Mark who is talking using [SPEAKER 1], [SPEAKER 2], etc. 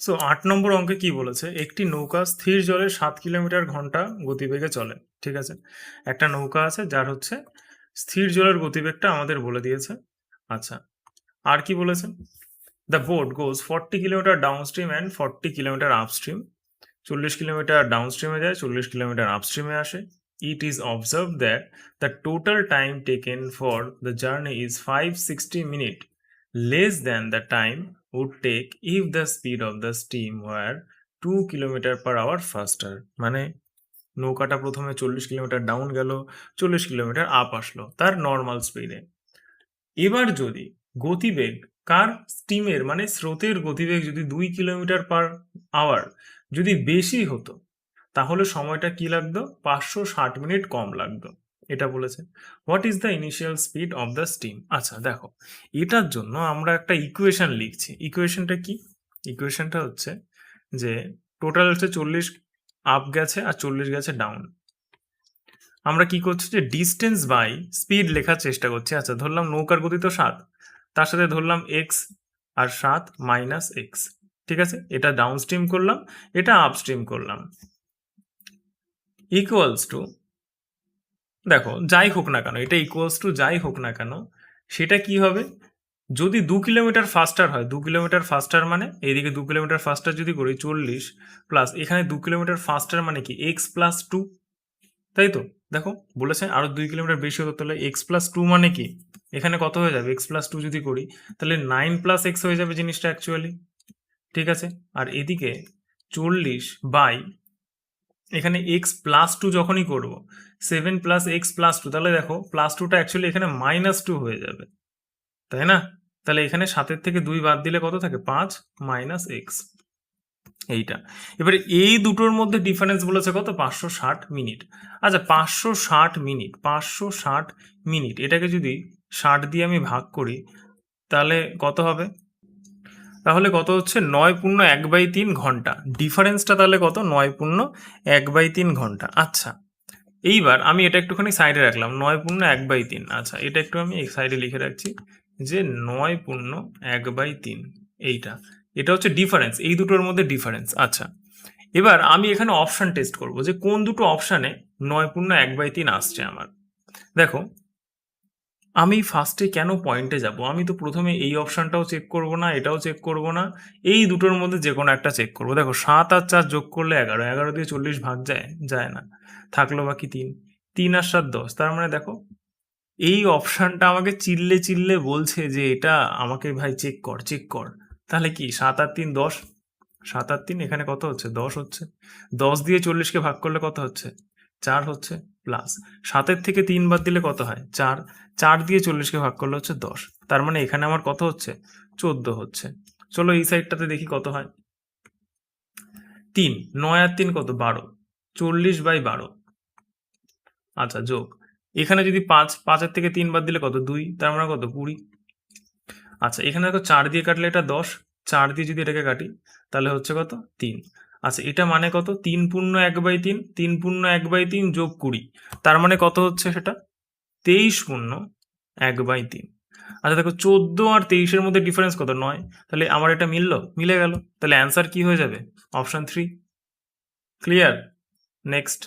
[SPEAKER 1] So 8 নম্বর অঙ্কে কি বলেছে, একটি নৌকা স্থির জলে 7 কিলোমিটার/ঘন্টা গতিবেগে চলে। ঠিক আছে, একটা নৌকা আছে যার হচ্ছে স্থির জলের গতিবেগটা আমাদের বলে দিয়েছে। আচ্ছা, আর কি বলেছে, the boat goes 40 kilometre downstream and 40 kilometre upstream. 40 kilometre ডাউনস্ট্রিমে যায়, 40 কিলোমিটার আপস্ট্রিমে আসে। It is observe that the total time taken for the journey is 560 minute, less than the time would take if the speed of the steam were 2 কিলোমিটার/আওয়ার faster। মানে নৌকাটা প্রথমে 40 kilometre down গেল, 40 kilometre up আসলো তার normal স্পিডে। এবার যদি গতিবেগ কার, স্টিমের মানে স্রোতের গতিবেগ যদি 2 কিলোমিটার/আওয়ার যদি বেশি হতো, তাহলে সময়টা কি লাগতো, 560 মিনিট কম লাগতো। এটা বলেছে। What is the initial speed of the steam. আচ্ছা দেখো, এটার জন্য আমরা একটা ইকুয়েশন লিখছি। ইকুয়েশনটা কি, ইকুয়েশনটা হচ্ছে যে টোটাল হচ্ছে 40 আপ গেছে আর 40 গেছে ডাউন। আমরা কি করছি, যে ডিস্টেন্স বাই স্পিড লেখার চেষ্টা করছি। আচ্ছা ধরলাম নৌকার গতি তো 7, তার সাথে ধরলাম এক্স, আর 7 মাইনাস এক্স। ঠিক আছে, এটা ডাউন স্ট্রিম করলাম, এটা আপ স্ট্রিম করলাম, ইকুয়ালস টু, দেখো যাই হোক না কেন, এটা ইকুয়ালস টু যাই হোক না কেন, সেটা কি হবে, যদি 2 কিলোমিটার ফাস্টার হয়, 2 কিলোমিটার ফাস্টার মানে এইদিকে 2 কিলোমিটার ফাস্টার যদি করি 40 প্লাস এখানে 2 কিলোমিটার ফাস্টার মানে কি x+2, তাই তো। দেখো বলেছে আরো 2 কিলোমিটার বেশি হতো, তাহলে x+2 মানে কি, এখানে কত হয়ে যাবে, x+2 যদি করি তাহলে 9+x হয়ে যাবে জিনিসটা অ্যাকচুয়ালি। ঠিক আছে, আর এদিকে 40 বাই এখানে x+2 যখনই করব 7+x+2, তাহলে দেখো +2টা অ্যাকচুয়ালি এখানে -2 হয়ে যাবে, তাই না। তাহলে এখানে 7 থেকে 2 বাদ দিলে কত থাকে, 5 মাইনাস এক্স, এইটা। এবারে এই দুটোর মধ্যে ডিফারেন্স বলেছে কত, 560 মিনিট। আচ্ছা 560 মিনিট, 560 মিনিট, এটাকে যদি 60 দিয়ে আমি ভাগ করি তাহলে কত হবে, তাহলে কত হচ্ছে 9 × 1/3 ঘন্টা। ডিফারেন্সটা তাহলে কত, 9 × 1/3 ঘন্টা। আচ্ছা এইবার আমি এটা একটুখানি সাইডে রাখলাম, 9 × 1/3। আচ্ছা এটা একটু আমি এই সাইডে লিখে রাখছি যে 9 × 1/3, এইটা, এটা হচ্ছে ডিফারেন্স, এই দুটোর মধ্যে ডিফারেন্স। আচ্ছা এবার আমি এখানে অপশান টেস্ট করব যে কোন দুটো অপশানে 9 × 1/3 আসছে আমার। দেখো আমি ফার্স্টে কেন পয়েন্টে যাব, আমি তো প্রথমে এই অপশানটাও চেক করব না, এটাও চেক করব না, এই দুটোর মধ্যে যে কোনো একটা চেক করব। দেখো 7 আর 4 যোগ করলে 11, 11 দিয়ে 40 ভাগ যায়, যায় না, থাকলো বাকি 3, 3 আর 7 10। তার মানে দেখো এই অপশানটা আমাকে চিল্লে চিল্লে বলছে যে এটা আমাকে ভাই চেক কর, চেক কর। তাহলে কি 7 আর 3 10, 7 আর 3 এখানে কত হচ্ছে, 10 হচ্ছে। 10 দিয়ে 40কে ভাগ করলে কত হচ্ছে, 4 হচ্ছে, প্লাস 7-এর থেকে 3 বাদ দিলে কত হয়, 4, 4 দিয়ে 40কে ভাগ করলে হচ্ছে 10। তার মানে এখানে আমার কত হচ্ছে, 14 হচ্ছে। চলো এই সাইডটাতে দেখি কত হয়, 3, 9 আর 3 কত, 12, 40/12। আচ্ছা যোগ, এখানে যদি 5, 5-এর থেকে 3 বাদ দিলে কত, 2, তার মানে কত, 20। আচ্ছা এখানে দেখো 4 দিয়ে কাটলে এটা 10, 4 দিয়ে যদি এটাকে কাটি তাহলে হচ্ছে কত, 3। আচ্ছা এটা মানে কত, 3 পূর্ণ 1/3, 3 পূর্ণ 1/3 যোগ 20, তার মানে কত হচ্ছে সেটা, 23 পূর্ণ 1/3। আচ্ছা দেখো 14 আর 23-এর মধ্যে ডিফারেন্স কত, 9, তাহলে আমার এটা মিললো, মিলে গেল, তাহলে অ্যান্সার কি হয়ে যাবে, অপশন 3। Clear, next.